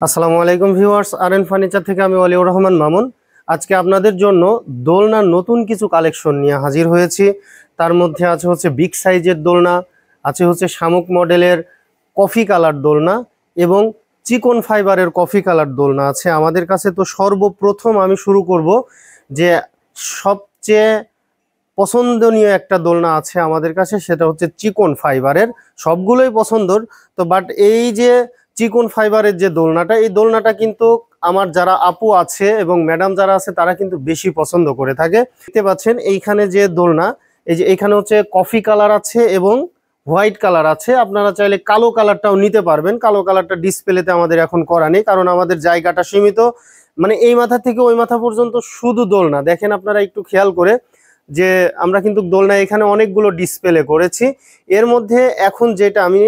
আসসালামু আলাইকুম viewers, R furniture থেকে আমি ওয়ালিউর রহমান মামুন। আজকে আপনাদের জন্য দোলনার নতুন কিছু কালেকশন নিয়ে হাজির হয়েছি। তার মধ্যে আছে হচ্ছে বিগ সাইজের দোলনা, আছে হচ্ছে শামুক মডেলের কফি কালার দোলনা এবং চিকন ফাইবারের কফি কালার দোলনা আছে আমাদের কাছে। তো সর্বপ্রথম আমি শুরু করব যে সবচেয়ে পছন্দনীয় একটা দোলনা আছে আমাদের কাছে, সেটা হচ্ছে চিকন ফাইবারের। সবগুলোই পছন্দর, তো বাট এই যে চিকন ফাইবারের যে দোলনাটা, এই দোলনাটা কিন্তু আমার যারা আপু আছে এবং ম্যাডাম যারা আছে তারা কিন্তু বেশি পছন্দ করে থাকে। দেখতে পাচ্ছেন এইখানে যে দোলনা, এই যে এখানে হচ্ছে কফি কালার আছে এবং হোয়াইট কালার আছে। আপনারা চাইলে কালো কালারটাও নিতে পারবেন। কালো কালারটা ডিসপ্লেতে আমাদের এখন করা নেই, কারণ আমাদের জায়গাটা সীমিত। মানে এই মাথা থেকে ওই মাথা পর্যন্ত শুধু দোলনা। দেখেন আপনারা একটু খেয়াল করে যে আমরা কিন্তু দোলনা এখানে অনেকগুলো ডিসপ্লে করেছি। এর মধ্যে এখন যেটা আমি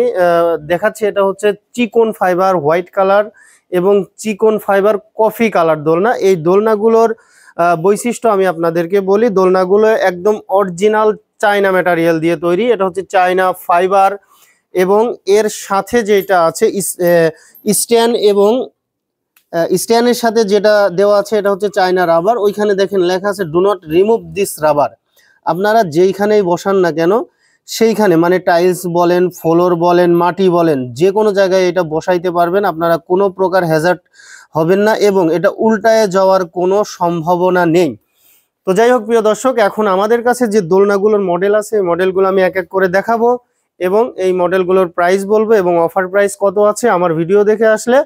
দেখাচ্ছি এটা হচ্ছে চিকন ফাইবার হোয়াইট কালার এবং চিকন ফাইবার কফি কালার দোলনা। এই দোলনাগুলোর বৈশিষ্ট্য আমি আপনাদেরকে বলি। দোলনাগুলো একদম অরিজিনাল চায়না ম্যাটেরিয়াল দিয়ে তৈরি। এটা হচ্ছে চায়না ফাইবার এবং এর সাথে যেটা আছে স্ট্যান্ড এবং স্ট্যান্ডের সাথে যেটা দেওয়া আছে এটা হচ্ছে চায়না রাবার। ওইখানে দেখেন লেখা আছে do not remove this rubber. আপনারা যেইখানেই বসান না কেন সেইখানে, মানে টাইলস বলেন, ফ্লোর বলেন, মাটি বলেন, যে কোনো জায়গায় এটা বসাইতে পারবেন। আপনারা কোনো প্রকার হ্যাজার্ড হবেন না এবং এটা উল্টায় যাওয়ার কোনো সম্ভাবনা নেই। তো যাই হোক প্রিয় দর্শক, এখন আমাদের কাছে যে দোলনাগুলোর মডেল আছে এই মডেলগুলো আমি এক এক করে দেখাবো এবং এই মডেলগুলোর প্রাইস বলবো এবং অফার প্রাইস কত আছে। আমার ভিডিও দেখে আসলে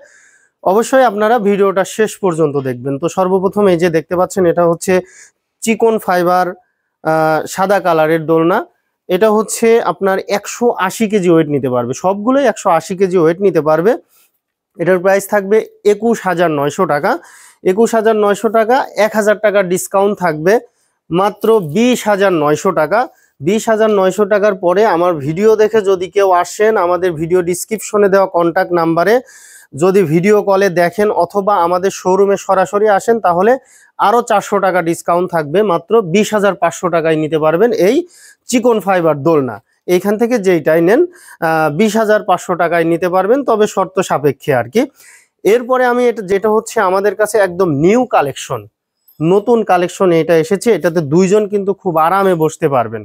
অবশ্যই আপনারা ভিডিওটা শেষ পর্যন্ত দেখবেন। তো সর্বপ্রথম এই যে দেখতে পাচ্ছেন এটা হচ্ছে চিকন ফাইবার সাদা কালারের দোলনা। এটা হচ্ছে আপনার 180 কেজি ওয়েট নিতে পারবে, সবগুলোই 180 কেজি ওয়েট নিতে পারবে। এটার প্রাইস থাকবে 21,900 টাকা। 21,900 টাকা, 1,000 টাকা ডিসকাউন্ট থাকবে মাত্র 20,900 টাকা। 20,900 টাকার পরে আমার ভিডিও দেখে যদি কেউ আসেন, আমাদের ভিডিও ডিসক্রিপশনে দেওয়া কন্ট্যাক্ট নাম্বারে যদি ভিডিও কলে দেখেন অথবা আমাদের শোরুমে সরাসরি আসেন, তাহলে আরও 400 টাকা ডিসকাউন্ট থাকবে। মাত্র 20,500 টাকায় নিতে পারবেন এই চিকন ফাইবার দোলনা। এইখান থেকে যেইটাই নেন 20,500 টাকায় নিতে পারবেন, তবে শর্ত সাপেক্ষে আর কি। এরপরে আমি যেটা হচ্ছে আমাদের কাছে একদম নিউ কালেকশন, নতুন কালেকশন এটা এসেছে। এটাতে দুইজন কিন্তু খুব আরামে বসতে পারবেন,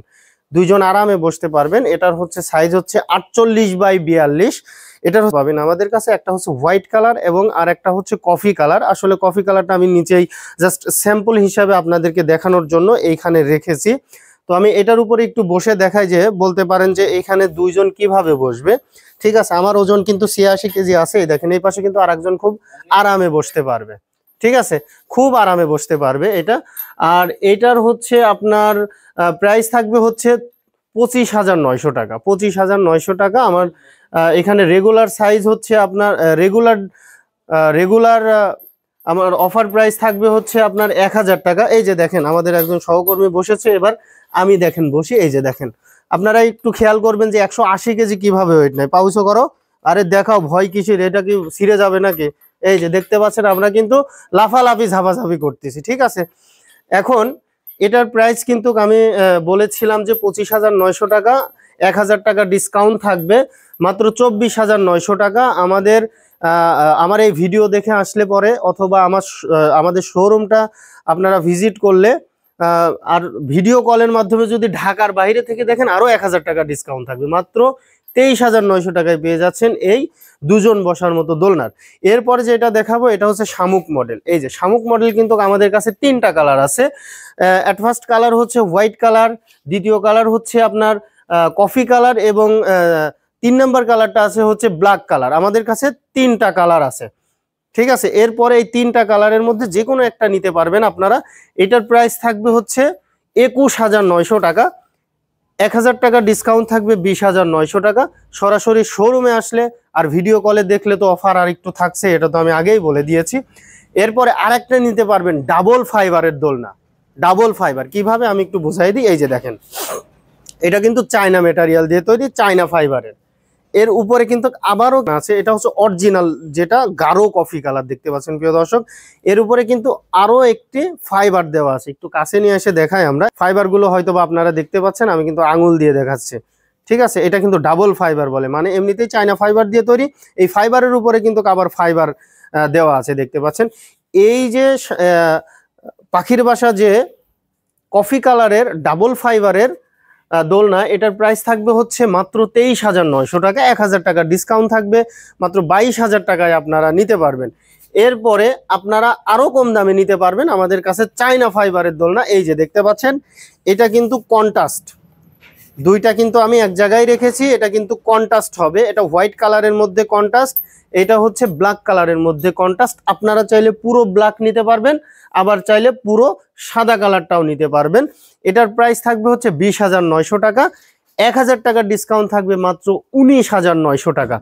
দুইজন আরামে বসতে পারবেন। এটার হচ্ছে সাইজ হচ্ছে 48x42। এটার পাবেন আমাদের কাছে একটা হচ্ছে হোয়াইট কালার এবং আর একটা হচ্ছে কফি কালার। আসলে কফি কালারটা আমি নিচেই জাস্ট স্যাম্পল হিসাবে আপনাদেরকে দেখানোর জন্য এইখানে রেখেছি। তো আমি এটার উপরে একটু বসে দেখাই, যে বলতে পারেন যে এখানে দুইজন কিভাবে বসবে। ঠিক আছে, আমার ওজন কিন্তু 86 কেজি আছে। দেখেন এই পাশে কিন্তু আরেকজন খুব আরামে বসতে পারবে। ঠিক আছে, খুব আরামে বসতে পারবে এটা। আর এটার হচ্ছে আপনার প্রাইস থাকবে হচ্ছে 25,900 টাকা। 25,900 টাকা। আমার এখানে রেগুলার সাইজ হচ্ছে আপনার রেগুলার আমার অফার প্রাইস থাকবে হচ্ছে আপনার 1,000 টাকা। এই যে দেখেন আমাদের একজন সহকর্মী বসেছে, এবার আমি দেখেন বসি। এই যে দেখেন, আপনারা একটু খেয়াল করবেন যে 180 কেজি কিভাবে ওয়েট নেয়। পাউসো করো, আরে দেখাও, ভয় কিসের, এটা কি ছিঁড়ে যাবে নাকি? এই যে দেখতে পাচ্ছেন আমরা কিন্তু লাফালাফি ঝাপাঝাপি করতেছি। ঠিক আছে, এখন এটার প্রাইস কিন্তু আমি বলেছিলাম যে 25,900 টাকা, 1,000 টাকা ডিসকাউন্ট থাকবে মাত্র 24,900 টাকা। আমার এই ভিডিও দেখে আসলে পরে অথবা আমাদের শোরুমটা আপনারা ভিজিট করলে আর ভিডিও কলের মাধ্যমে যদি ঢাকার বাইরে থেকে দেখেন, আরও 1,000 টাকা ডিসকাউন্ট থাকবে। মাত্র 23,900 টাকায় পেয়ে যাচ্ছেন এই দুজন বসার মতো দোলনার। এরপরে যেটা দেখাবো এটা হচ্ছে শামুক মডেল। এই যে শামুক মডেল কিন্তু আমাদের কাছে 3টা কালার আছে। অ্যাট ফার্স্ট কালার হচ্ছে হোয়াইট কালার, দ্বিতীয় কালার হচ্ছে আপনার কফি কালার এবং 3 নম্বর কালারটা আছে হচ্ছে ব্ল্যাক কালার। আমাদের কাছে 3টা কালার আছে। ঠিক আছে, এরপরে এই 3টা কালারের মধ্যে যে কোনো একটা নিতে পারবেন আপনারা। এটার প্রাইস থাকবে হচ্ছে 21,900 টাকা। 1,000 টাকা ডিসকাউন্ট থাকবে 20,900 টাকা। সরাসরি শোরুমে আসলে আর ভিডিও কলে দেখলে তো অফার আর একটু থাকছে, এটা তো আমি আগেই বলে দিয়েছি। এরপরে আরেকটা নিতে পারবেন ডাবল ফাইবারের দোলনা। ডাবল ফাইবার কিভাবে আমি একটু বুঝাই দিই। এই যে দেখেন, এটা কিন্তু চায়না ম্যাটেরিয়াল দিয়ে তৈরি, চায়না ফাইবারের। এর উপরে কিন্তু আবারও আছে, এটা হচ্ছে অরিজিনাল, যেটা গাঢ় কফি কালার দেখতে পাচ্ছেন প্রিয় দর্শক। এর উপরে কিন্তু আরো একটি ফাইবার দেওয়া আছে, একটু কাছে নিয়ে এসে দেখাই আমরা। ফাইবার গুলো হয়তো বা আপনারা দেখতে পাচ্ছেন, আমি কিন্তু আঙুল দিয়ে দেখাচ্ছি। ঠিক আছে, এটা কিন্তু ডাবল ফাইবার বলে, মানে এমনিতেই চায়না ফাইবার দিয়ে তৈরি। এই ফাইবারের উপরে কিন্তু আবার ফাইবার দেওয়া আছে, দেখতে পাচ্ছেন। এই যে পাখির বাসা যে কফি কালারের ডাবল ফাইবারের দোলনা, এটার প্রাইস থাকবে হচ্ছে মাত্র 23,900 টাকা। 1,000 টাকা ডিসকাউন্ট থাকবে, মাত্র 22,000 টাকায় আপনারা নিতে পারবেন। এরপরে আপনারা আরো কম দামে নিতে পারবেন আমাদের কাছে চায়না ফাইবারের দোলনা। এই যে দেখতে পাচ্ছেন, এটা কিন্তু কন্ট্রাস্ট, দুইটা কিন্তু আমি এক জায়গায় রেখেছি। এটা কিন্তু কন্ট্রাস্ট হবে, এটা হোয়াইট কালারের মধ্যে কন্ট্রাস্ট, এটা হচ্ছে ব্ল্যাক কালারের মধ্যে কন্ট্রাস্ট। আপনারা চাইলে পুরো ব্ল্যাক নিতে পারবেন, আবার চাইলে পুরো সাদা কালারটাও নিতে পারবেন। এটার প্রাইস থাকবে হচ্ছে 20,900 টাকা। 1,000 টাকার ডিসকাউন্ট থাকবে মাত্র 19,900 টাকা।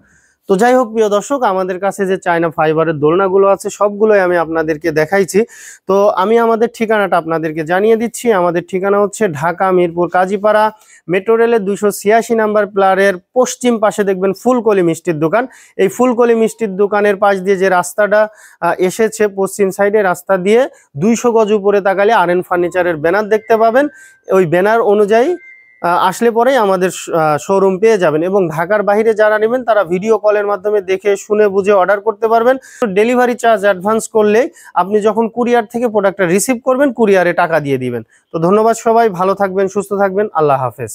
তো যাই হোক প্রিয় দর্শক, আমাদের কাছে যে চায়না ফাইবারের দোলনাগুলো আছে সবগুলোই আমি আপনাদেরকে দেখাইছি। তো আমি আমাদের ঠিকানাটা আপনাদেরকে জানিয়ে দিচ্ছি। আমাদের ঠিকানা হচ্ছে ঢাকা মিরপুর কাজীপাড়া, মেট্রো রেলের 286 নাম্বার প্লারের পশ্চিম পাশে দেখবেন ফুলকলি মিষ্টির দোকান। এই ফুলকলি মিষ্টির দোকানের পাশ দিয়ে যে রাস্তাটা এসেছে পশ্চিম সাইডে, রাস্তা দিয়ে 200 গজ উপরে তাকালে আরএন ফার্নিচারের ব্যানার দেখতে পাবেন। ওই ব্যানার অনুযায়ী আসলে পরেই আমাদের শোরুম পেয়ে যাবেন। এবং ঢাকার বাইরে যারা নেবেন তারা ভিডিও কলের মাধ্যমে দেখে শুনে বুঝে অর্ডার করতে পারবেন। ডেলিভারি চার্জ অ্যাডভান্স করলেই আপনি যখন কুরিয়ার থেকে প্রোডাক্টটা রিসিভ করবেন কুরিয়ারে টাকা দিয়ে দিবেন। তো ধন্যবাদ সবাই, ভালো থাকবেন, সুস্থ থাকবেন, আল্লাহ হাফেজ।